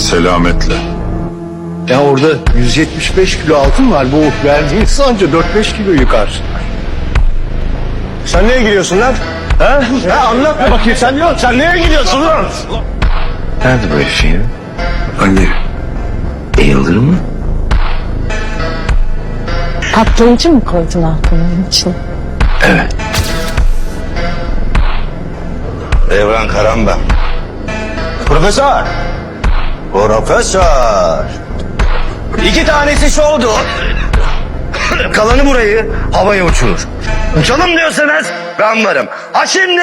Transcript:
Selametle. Ya orada 175 kilo altın var. Bu verdiğiniz anca 4-5 kilo yıkar. Sen neye gidiyorsun lan? Ha? Anlat bakayım sen neye gidiyorsun lan? Nerede bu herif ya? Anne. Yıldırım mı? Patlayıcı mı koydun aklının için? Evet. Evren Karan ben. Profesör. Profesör. 2 tanesi şovdu. Kalanı burayı havaya uçurur. Uçalım diyorsanız ben varım. Ha şimdi